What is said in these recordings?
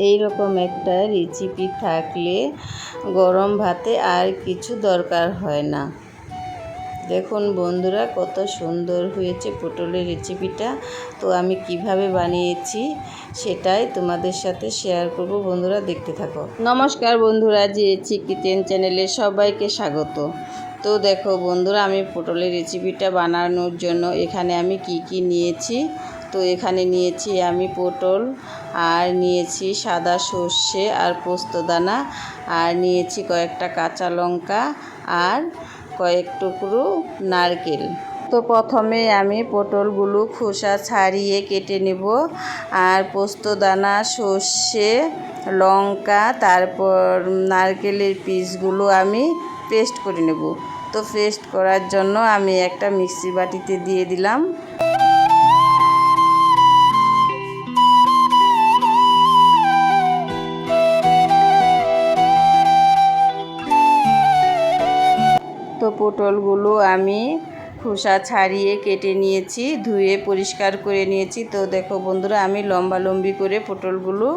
এই রকম একটা রেসিপি থাকলে গরম ভাতে আর কিছু দরকার হয় না। দেখুন বন্ধুরা, কত সুন্দর হয়েছে পটলের রেসিপিটা। তো আমি কিভাবে বানিয়েছি সেটাই তোমাদের সাথে শেয়ার করব। বন্ধুরা দেখতে থাকো। নমস্কার বন্ধুরা, জিএচি কিচেন চ্যানেলে সবাইকে স্বাগত। তো দেখো বন্ধুরা, আমি পটলের রেসিপিটা বানানোর জন্য এখানে আমি কি নিয়েছি। তো এখানে নিয়েছি আমি পটল, আর নিয়েছি সাদা সর্ষে আর পোস্তদানা, আর নিয়েছি কয়েকটা কাঁচা লঙ্কা আর কয়েক টুকরো নারকেল। তো প্রথমে আমি পটলগুলো খোসা ছাড়িয়ে কেটে নেব, আর পোস্তদানা, সর্ষে, লঙ্কা, তারপর নারকেলের পিসগুলো আমি পেস্ট করে নেব। তো পেস্ট করার জন্য আমি একটা মিক্সি বাটিতে দিয়ে দিলাম। তো পটলগুলো আমি খোসা ছাড়িয়ে কেটে নিয়েছি, ধুয়ে পরিষ্কার করে নিয়েছি। তো দেখো বন্ধুরা, আমি লম্বালম্বি করে পটলগুলো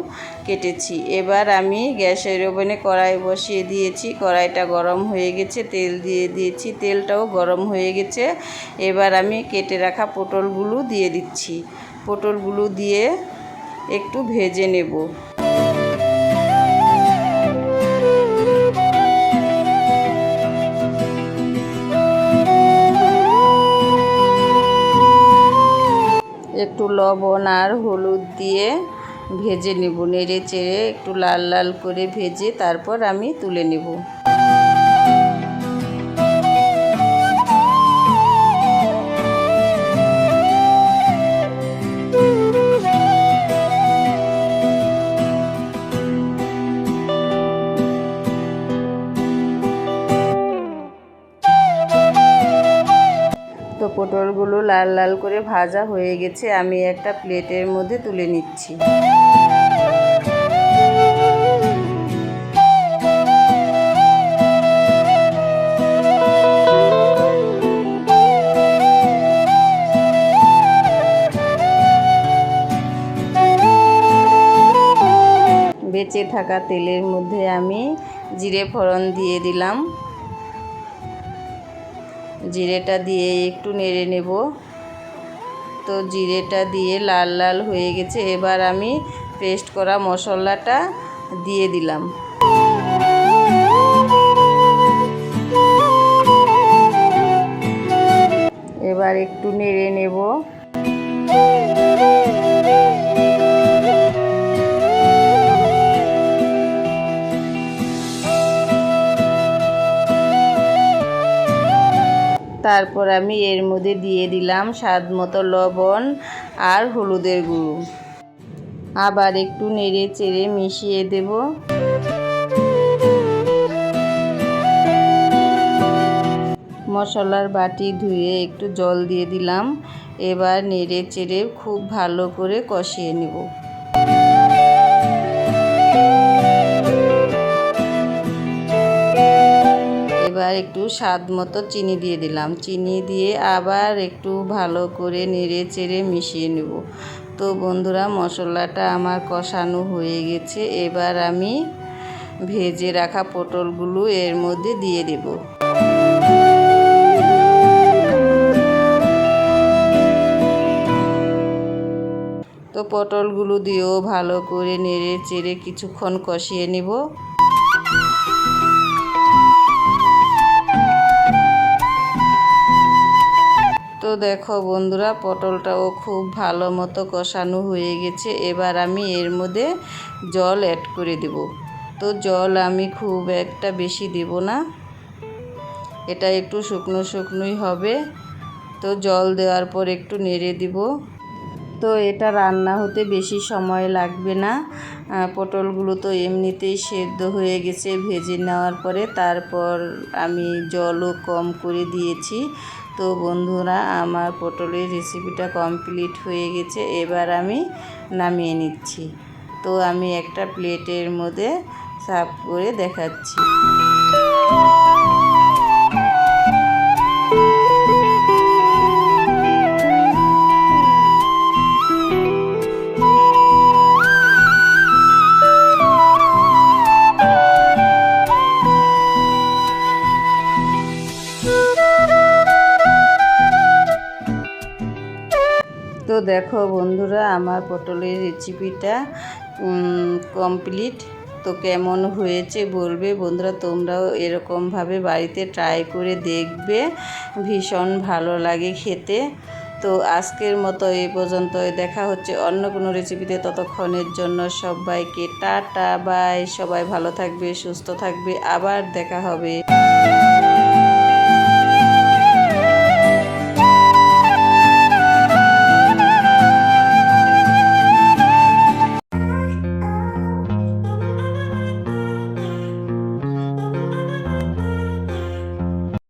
কেটেছি। এবার আমি গ্যাসের ওভেনে কড়াই বসিয়ে দিয়েছি। কড়াইটা গরম হয়ে গেছে, তেল দিয়ে দিয়েছি, তেলটাও গরম হয়ে গেছে। এবার আমি কেটে রাখা পটলগুলো দিয়ে দিচ্ছি। পটলগুলো দিয়ে একটু ভেজে নেব। একটু লবণ আর হলুদ দিয়ে ভেজে নেব, নেড়ে চেড়ে একটু লাল লাল করে ভেজে তারপর আমি তুলে নেব। তো পটলগুলো লাল লাল করে ভাজা হয়ে গেছে, আমি একটা প্লেটের মধ্যে তুলে নিচ্ছি। বেঁচে থাকা তেলের মধ্যে আমি জিরে ফোড়ন দিয়ে দিলাম। জিরেটা দিয়ে একটু নেড়ে নেব। তো জিরেটা দিয়ে লাল লাল হয়ে গেছে, এবার আমি পেস্ট করা মশলাটা দিয়ে দিলাম। এবার একটু নেড়ে নেব। তারপর আমি এর মধ্যে দিয়ে দিলাম স্বাদ মতো লবণ আর হলুদের গুঁড়ো। আবার একটু নেড়ে চেড়ে মিশিয়ে দেব। মশলার বাটি ধুয়ে একটু জল দিয়ে দিলাম। এবার নেড়ে চেড়ে খুব ভালো করে কষিয়ে নেব। এবার একটু স্বাদ মতো চিনি দিয়ে দিলাম। চিনি দিয়ে আবার একটু ভালো করে নেড়ে চেড়ে মিশিয়ে নেব। তো বন্ধুরা, মশলাটা আমার কষানো হয়ে গেছে। এবার আমি ভেজে রাখা পটলগুলো এর মধ্যে দিয়ে দেব। তো পটলগুলো দিয়েও ভালো করে নেড়ে চেড়ে কিছুক্ষণ কষিয়ে নেব। তো দেখো বন্ধুরা, পটলটাও খুব ভালো মতো কষানো হয়ে গেছে। এবার আমি এর মধ্যে জল অ্যাড করে দেব। তো জল আমি খুব একটা বেশি দেব না, এটা একটু শুকনো শুকনোই হবে। তো জল দেওয়ার পর একটু নেড়ে দিব। তো এটা রান্না হতে বেশি সময় লাগবে না। পটলগুলো তো এমনিতেই সেদ্ধ হয়ে গেছে ভেজে নেওয়ার পরে। তারপর আমি জলও কম করে দিয়েছি। তো বন্ধুরা, আমার পটলের রেসিপিটা কমপ্লিট হয়ে গেছে। এবার আমি নামিয়ে নিচ্ছি। তো আমি একটা প্লেটের মধ্যে সার্ভ করে দেখাচ্ছি। দেখো বন্ধুরা, আমার পটলের রেসিপিটা কমপ্লিট। তো কেমন হয়েছে বলবে বন্ধুরা, তোমরাও এরকমভাবে বাড়িতে ট্রাই করে দেখবে, ভীষণ ভালো লাগে খেতে। তো আজকের মতো এই পর্যন্তই, দেখা হচ্ছে অন্য কোনো রেসিপিতে। ততক্ষণের জন্য সবাইকে টাটা বাই। সবাই ভালো থাকবে, সুস্থ থাকবে, আবার দেখা হবে।